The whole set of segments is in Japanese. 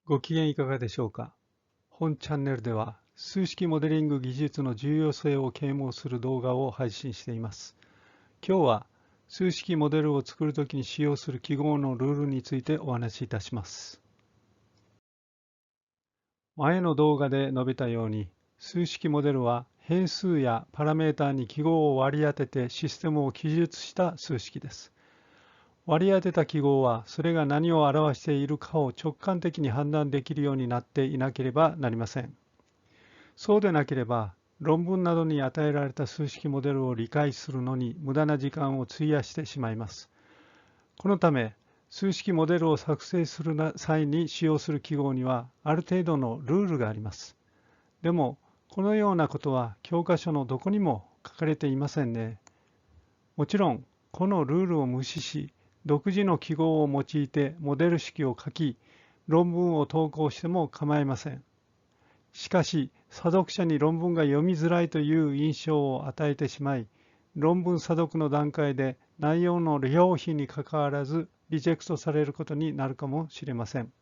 ご機嫌いかがでしょうか。本チャンネルでは数式モデリング技術の重要性を啓蒙する動画を配信しています。今日は数式モデルを作るときに使用する記号のルールについてお話しいたします。前の動画で述べたように、数式モデルは変数やパラメータに記号を割り当ててシステムを記述した数式です。割り当てた記号はそれが何を表しているかを直感的に判断できるようになっていなければなりません。そうでなければ、論文などに与えられた数式モデルを理解するのに無駄な時間を費やしてしまいます。このため、数式モデルを作成する際に使用する記号にはある程度のルールがあります。でも、このようなことは教科書のどこにも書かれていませんね。もちろん、このルールを無視し、独自の記号を用いてモデル式を書き、論文を投稿しても構いません。しかし、査読者に論文が読みづらいという印象を与えてしまい、論文査読の段階で内容の良否にかかわらずリジェクトされることになるかもしれません。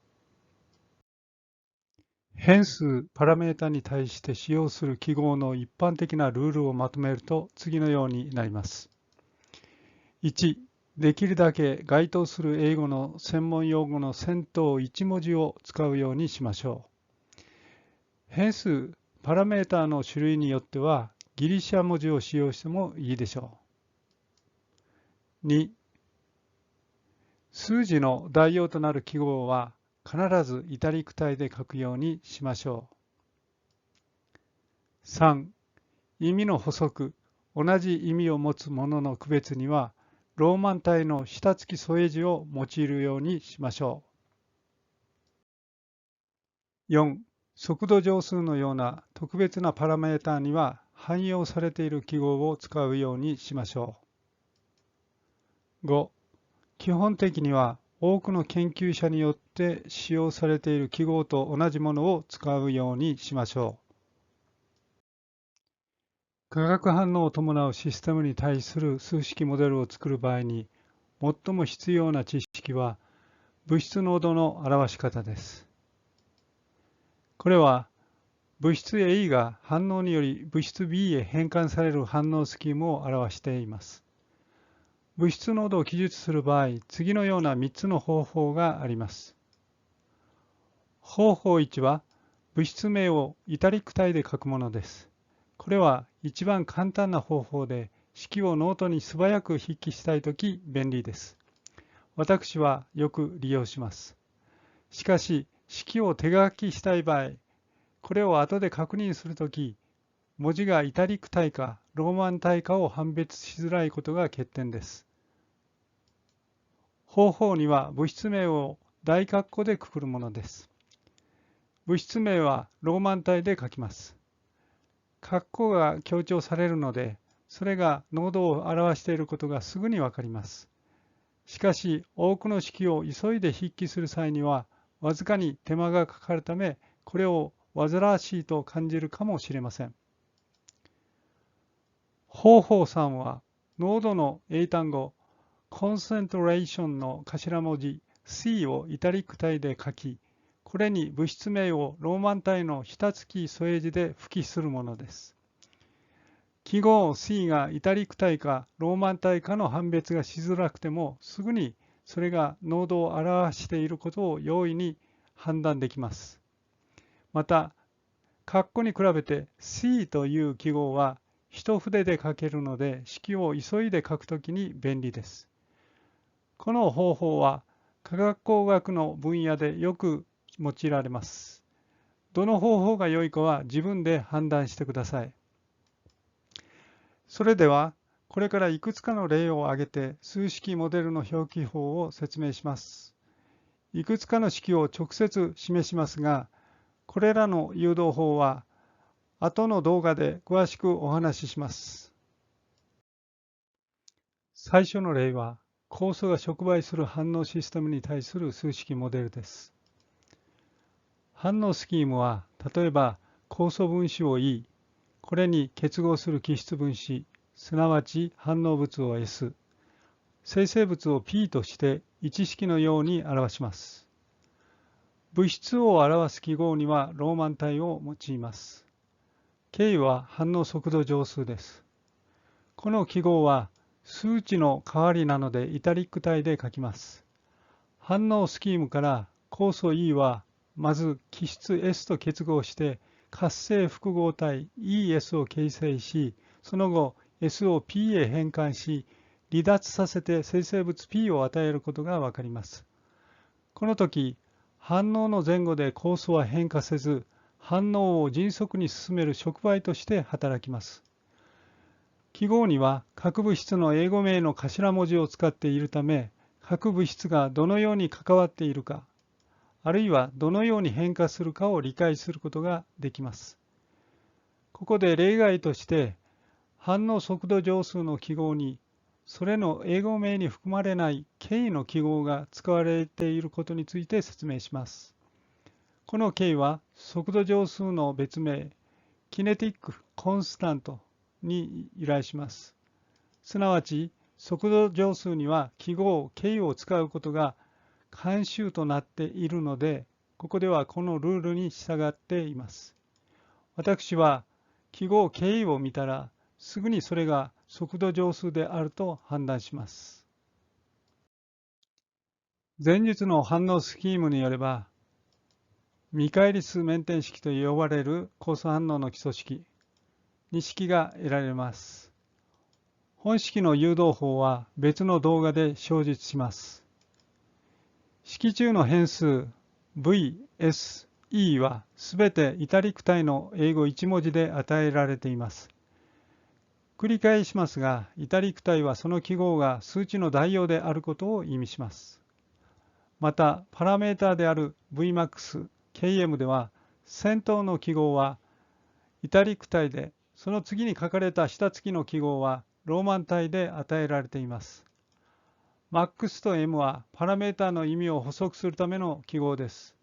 変数、パラメータに対して使用する記号の一般的なルールをまとめると次のようになります。1、できるだけ該当する英語の専門用語の先頭1文字を使うようにしましょう。変数、パラメータの種類によってはギリシャ文字を使用してもいいでしょう。2、数字の代用となる記号は必ずイタリック体で書くようにしましょう。3、意味の補足、同じ意味を持つものの区別にはローマン体の下付き添え字を用いるようにしましょう。4、速度乗数のような特別なパラメータには汎用されている記号を使うようにしましょう。5、基本的には多くの研究者によって使用されている記号と同じものを使うようにしましょう。化学反応を伴うシステムに対する数式モデルを作る場合に最も必要な知識は物質濃度の表し方です。これは物質 A が反応により物質 B へ変換される反応スキームを表しています。物質濃度を記述する場合、次のような3つの方法があります。方法1は物質名をイタリック体で書くものです。これは一番簡単な方法で、式をノートに素早く筆記したいとき便利です。私はよく利用します。しかし、式を手書きしたい場合、これを後で確認するとき、文字がイタリック体かローマン体かを判別しづらいことが欠点です。方法には物質名を大括弧でくくるものです。物質名はローマン体で書きます。括弧が強調されるので、それが濃度を表していることがすぐにわかります。しかし、多くの式を急いで筆記する際には、わずかに手間がかかるため、これを煩わしいと感じるかもしれません。方法3は、濃度の英単語、コンセントレーションの頭文字 C をイタリック体で書き、これに物質名をローマン体の下付き添え字で付記するものです。記号 C がイタリック体かローマン体かの判別がしづらくても、すぐにそれが濃度を表していることを容易に判断できます。また、括弧に比べて C という記号は一筆で書けるので、式を急いで書くときに便利です。この方法は化学工学の分野でよく用いられます。どの方法が良いかは自分で判断してください。それでは、これからいくつかの例を挙げて数式モデルの表記法を説明します。いくつかの式を直接示しますが、これらの誘導法は後の動画で詳しくお話しします。最初の例は、酵素が触媒する反応システムに対する数式モデルです。反応スキームは、例えば酵素分子を E、これに結合する基質分子、すなわち反応物を S、生成物を P として一式のように表します。物質を表す記号にはローマン体を用います。K は反応速度乗数です。この記号は数値の代わりなのでイタリック体で書きます。反応スキームから酵素 E はまず基質 S と結合して活性複合体 ES を形成し、その後 S を P へ変換し、離脱させて生成物 P を与えることがわかります。この時、反応の前後で酵素は変化せず、反応を迅速に進める触媒として働きます。記号には各物質の英語名の頭文字を使っているため、各物質がどのように関わっているか、あるいはどのように変化するかを理解することができます。ここで例外として、反応速度乗数の記号に、それの英語名に含まれない K の記号が使われていることについて説明します。この K は速度乗数の別名、キネティック・コンスタントに由来します。すなわち、速度乗数には記号 K を使うことが慣習となっているので、ここではこのルールに従っています。私は記号 K を見たら、すぐにそれが速度乗数であると判断します。前述の反応スキームによれば、ミカエリスメンテン式と呼ばれる酵素反応の基礎式、2式が得られます。本式の誘導法は別の動画で詳述します。式中の変数 v、s、e はすべてイタリック体の英語1文字で与えられています。繰り返しますが、イタリック体はその記号が数値の代用であることを意味します。また、パラメータである Vmax、Km では、先頭の記号はイタリック体で、その次に書かれた下付きの記号はローマン体で与えられています。Max と M はパラメータの意味を補足するための記号です。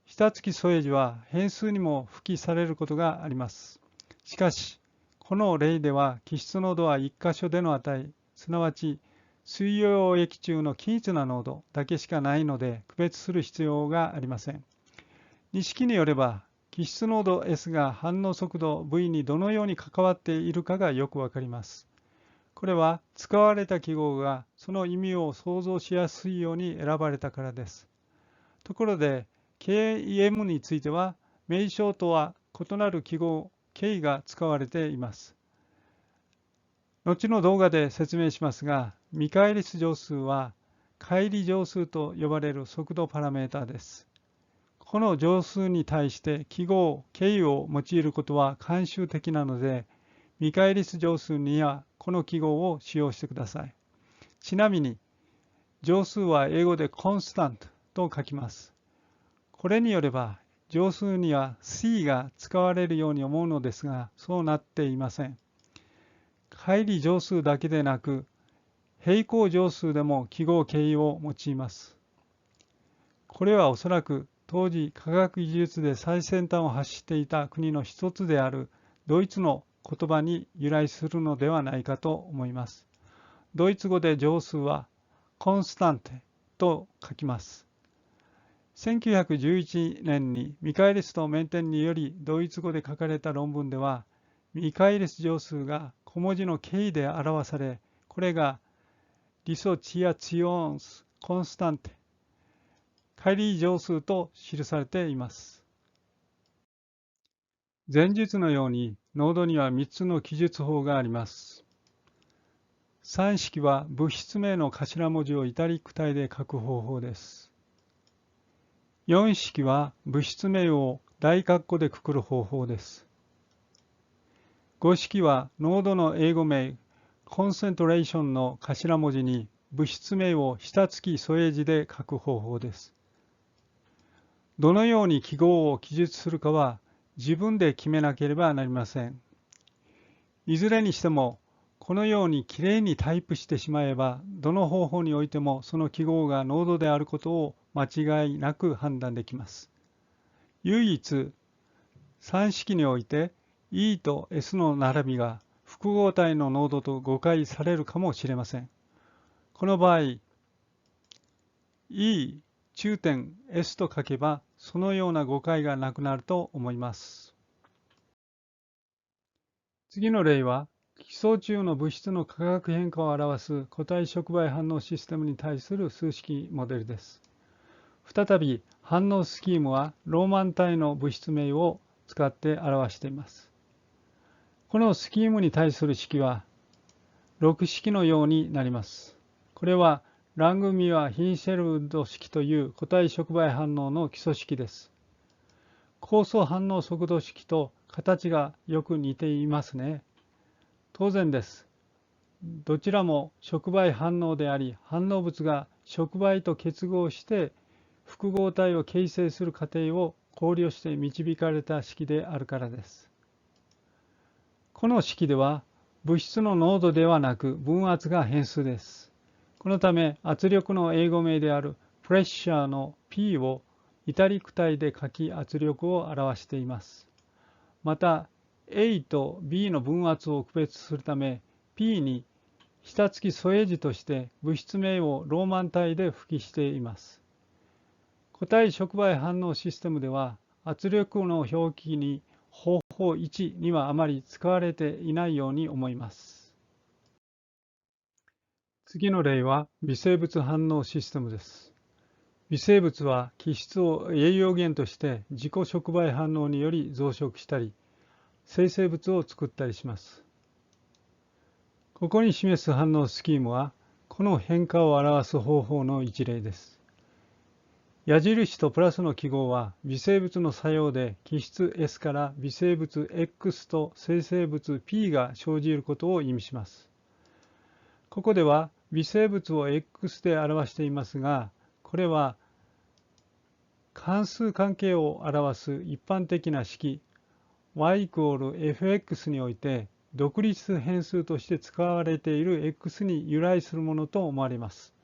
下付き添え字は変数にも付記されることがあります。しかし、この例では基質濃度は1箇所での値、すなわち水溶液中の均一な濃度だけしかないので区別する必要がありません。2式によれば、基質濃度 S が反応速度 V にどのように関わっているかがよくわかります。これは使われた記号がその意味を想像しやすいように選ばれたからです。ところで、KM については、名称とは異なる記号 K が使われています。後の動画で説明しますが、ミカエリス乗数は乖離乗数と呼ばれる速度パラメータです。この乗数に対して記号 K を用いることは慣習的なので、ミカエリス乗数にはこの記号を使用してください。ちなみに、乗数は英語で constant と書きます。これによれば、乗数には C が使われるように思うのですが、そうなっていません。乖離乗数だけでなく、平行乗数でも記号 K を用います。これはおそらく当時科学技術で最先端を走っていた国の一つであるドイツの言葉に由来するのではないかと思います。ドイツ語で乗数はコンスタンテと書きます。1911年にミカエリスとメンテンによりドイツ語で書かれた論文では、ミカエリス乗数が小文字の K で表され、これがディソチアチオンスコンスタンテ、乖離乗数と記されています。前述のように、濃度には3つの記述法があります。3式は物質名の頭文字をイタリック体で書く方法です。4式は物質名を大括弧でくくる方法です。5式は濃度の英語名、コンセントレーションの頭文字に物質名を下付き添え字で書く方法です。どのように記号を記述するかは自分で決めなければなりません。いずれにしても、このようにきれいにタイプしてしまえば、どの方法においてもその記号が濃度であることを間違いなく判断できます。唯一、3式において E と S の並びが複合体の濃度と誤解されるかもしれません。この場合、E 中点 S と書けば、そのような誤解がなくなると思います。次の例は、基礎中の物質の化学変化を表す個体触媒反応システムに対する数式モデルです。再び、反応スキームはローマン体の物質名を使って表しています。このスキームに対する式は、6式のようになります。これは、ラングミュア・ヒンシェルウッド式という個体触媒反応の基礎式です。酵素反応速度式と形がよく似ていますね。当然です。どちらも触媒反応であり、反応物が触媒と結合して複合体を形成する過程を考慮して導かれた式であるからです。この式では物質の濃度ではなく分圧が変数です。このため圧力の英語名であるプレッシャーの P をイタリック体で書き圧力を表しています。また A と B の分圧を区別するため P に下付き添え字として物質名をローマン体で付記しています。個体触媒反応システムでは圧力の表記に方法1にはあまり使われていないように思います。次の例は微生物反応システムです。微生物は基質を栄養源として自己触媒反応により増殖したり、生成物を作ったりします。ここに示す反応スキームは、この変化を表す方法の一例です。矢印とプラスの記号は微生物の作用で基質 S から微生物 X と生成物 P が生じることを意味します。ここでは微生物を X で表していますが、これは関数関係を表す一般的な式 y=fx において独立変数として使われている x に由来するものと思われます。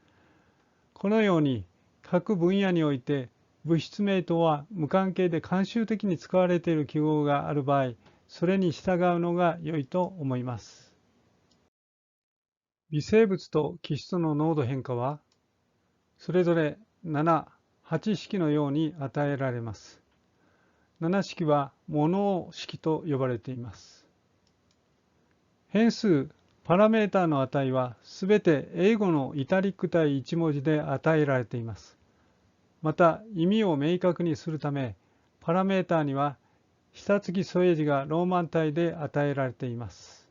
このように各分野において物質名とは無関係で慣習的に使われている記号がある場合、それに従うのが良いと思います。微生物と基質の濃度変化は、それぞれ7、8式のように与えられます。7式はモノ式と呼ばれています。変数、パラメータの値はすべて英語のイタリック体1文字で与えられています。また意味を明確にするため、パラメータには下付き添え字がローマン体で与えられています。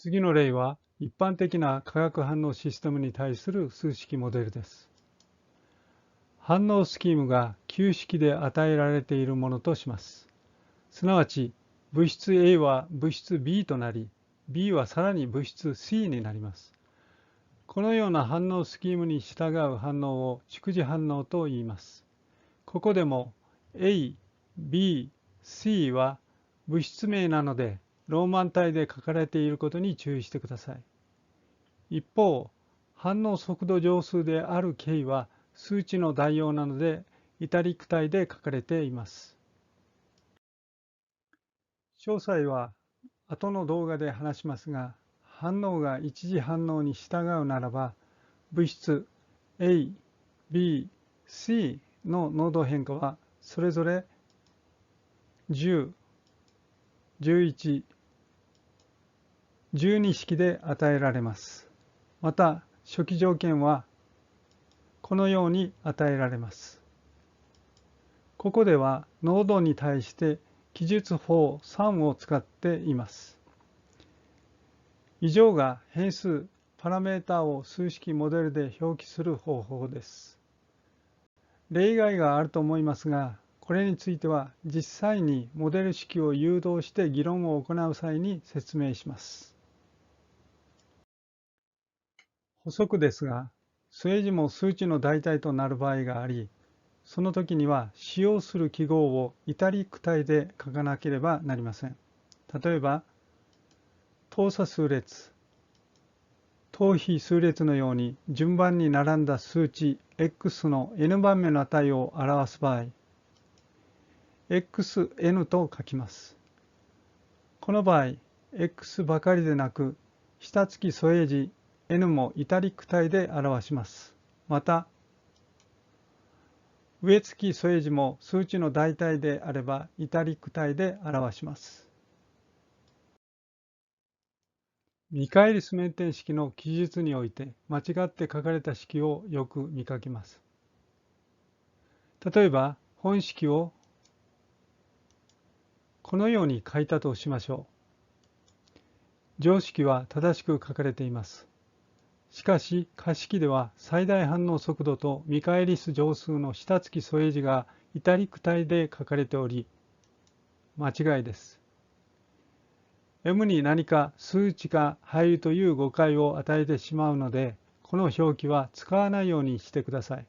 次の例は一般的な化学反応システムに対する数式モデルです。反応スキームが旧式で与えられているものとします。すなわち物質 A は物質 B となり、B はさらに物質 C になります。このような反応スキームに従う反応を逐次反応と言います。ここでも A、B、C は物質名なのでローマン体で書かれていることに注意してください。一方、反応速度乗数である K は数値の代用なのでイタリック体で書かれています。詳細は後の動画で話しますが、反応が一次反応に従うならば、物質 A、B、C の濃度変化はそれぞれ10、11、12式で与えられます。また、初期条件はこのように与えられます。ここでは濃度に対して記述法3を使っています。以上が変数、パラメータを数式モデルで表記する方法です。例外があると思いますが、これについては実際にモデル式を誘導して議論を行う際に説明します。補足ですが、末字も数値の代替となる場合があり、その時には使用する記号をイタリック体で書かなければなりません。例えば、等差数列、等比数列のように順番に並んだ数値 x の n 番目の値を表す場合、xn と書きます。この場合、x ばかりでなく、下付き添え字 n もイタリック体で表します。また、上付き添え字も数値の代替であればイタリック体で表します。見返りスメンテン式の記述において間違って書かれた式をよく見かけます。例えば本式をこのように書いたとしましょう。乗式は正しく書かれています。しかし下式では最大反応速度と見返り乗数の下付き添え字がイタリック体で書かれており間違いです。M に何か数値が入るという誤解を与えてしまうので、この表記は使わないようにしてください。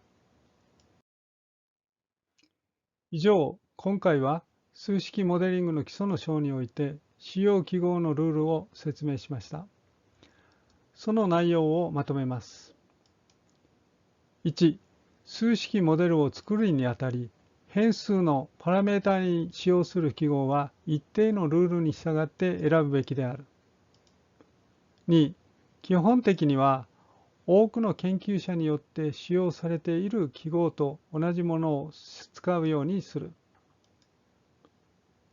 以上、今回は数式モデリングの基礎の章において主要記号のルールを説明しました。その内容をまとめます。1、数式モデルを作るにあたり、変数のパラメータに使用する記号は一定のルールに従って選ぶべきである。2、基本的には多くの研究者によって使用されている記号と同じものを使うようにする。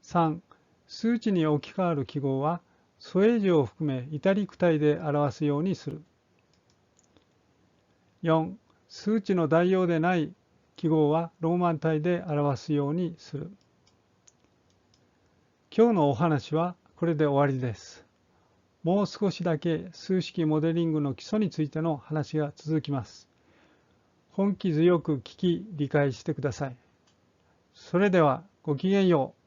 3、数値に置き換わる記号は添え字を含めイタリック体で表すようにする。4、数値の代用でない記号はローマン体で表すようにする。今日のお話はこれで終わりです。もう少しだけ数式モデリングの基礎についての話が続きます。本気強く聞き理解してください。それではごきげんよう。